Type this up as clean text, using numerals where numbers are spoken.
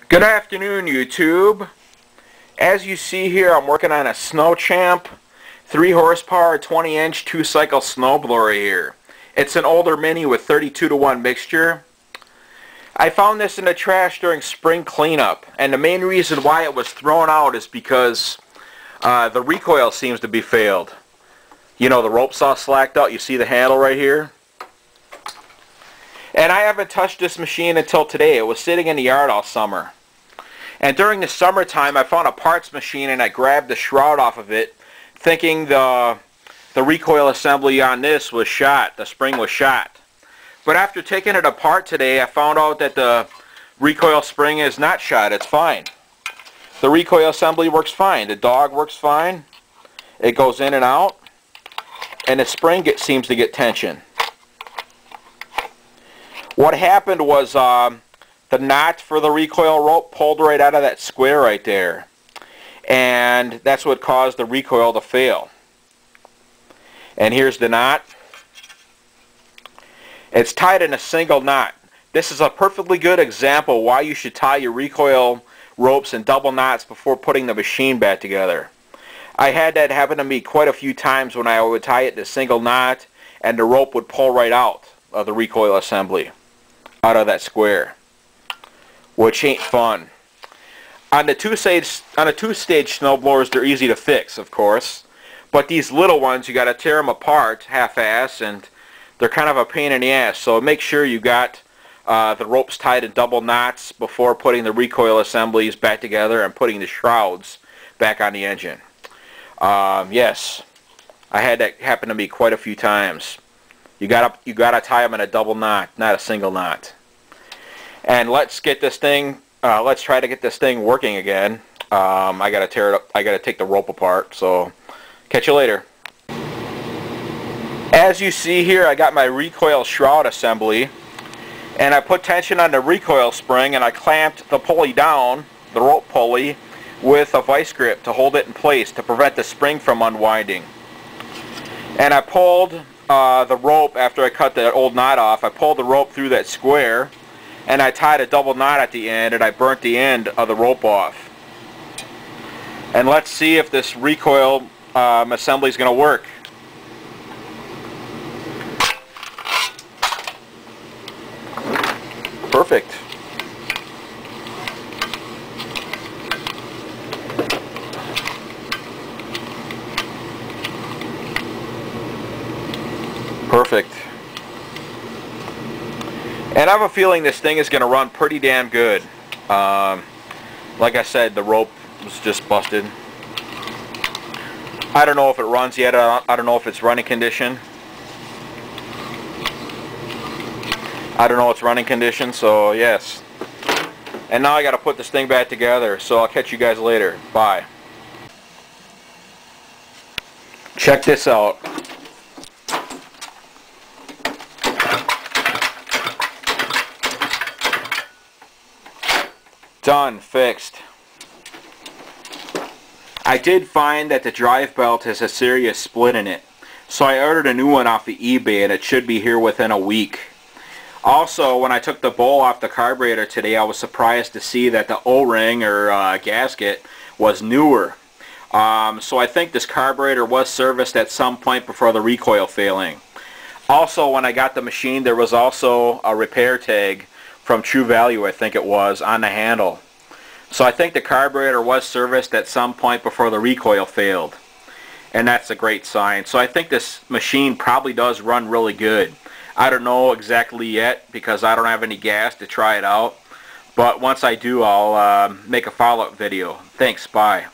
Good afternoon, YouTube. As you see here, I'm working on a Snow Champ 3 horsepower 20-inch 2-cycle snowblower here. It's an older Mini with 32-to-1 mixture. I found this in the trash during spring cleanup, and the main reason why it was thrown out is because the recoil seems to be failed. You know, the rope's all slacked out. You see the handle right here? And I haven't touched this machine until today. It was sitting in the yard all summer. And during the summertime, I found a parts machine and I grabbed the shroud off of it, thinking the recoil assembly on this was shot. The spring was shot. But after taking it apart today, I found out that the recoil spring is not shot. It's fine. The recoil assembly works fine. The dog works fine. It goes in and out. And the spring seems to get tension. What happened was the knot for the recoil rope pulled right out of that square right there. And that's what caused the recoil to fail. And here's the knot. It's tied in a single knot. This is a perfectly good example why you should tie your recoil ropes in double knots before putting the machine back together. I had that happen to me quite a few times when I would tie it in a single knot and the rope would pull right out of the recoil assembly, out of that square, which ain't fun. On the two-stage snowblowers, they're easy to fix, of course, but these little ones, you got to tear them apart half-ass, and they're kind of a pain in the ass. So make sure you got the ropes tied in double knots before putting the recoil assemblies back together and putting the shrouds back on the engine. Yes, I had that happen to me quite a few times. You gotta tie them in a double knot, not a single knot. And let's get this thing. Let's try to get this thing working again. I gotta tear it up. I gotta take the rope apart. So, catch you later. As you see here, I got my recoil shroud assembly, and I put tension on the recoil spring, and I clamped the pulley down, the rope pulley, with a vice grip to hold it in place to prevent the spring from unwinding. And I pulled the rope after I cut that old knot off. I pulled the rope through that square, and I tied a double knot at the end, and I burnt the end of the rope off. And let's see if this recoil assembly is going to work. Perfect. Perfect. And I have a feeling this thing is going to run pretty damn good. Like I said, the rope was just busted. I don't know if it runs yet. I don't know if it's running condition. I don't know its running condition, so yes. And now I got to put this thing back together, so I'll catch you guys later. Bye. Check this out. Done. Fixed. I did find that the drive belt has a serious split in it, so I ordered a new one off of eBay, and it should be here within a week. Also, when I took the bowl off the carburetor today, I was surprised to see that the O-ring or gasket was newer. So I think this carburetor was serviced at some point before the recoil failing. Also, when I got the machine, there was also a repair tag from True Value, I think it was, on the handle. So I think the carburetor was serviced at some point before the recoil failed. And that's a great sign. So I think this machine probably does run really good. I don't know exactly yet because I don't have any gas to try it out. But once I do, I'll make a follow-up video. Thanks. Bye.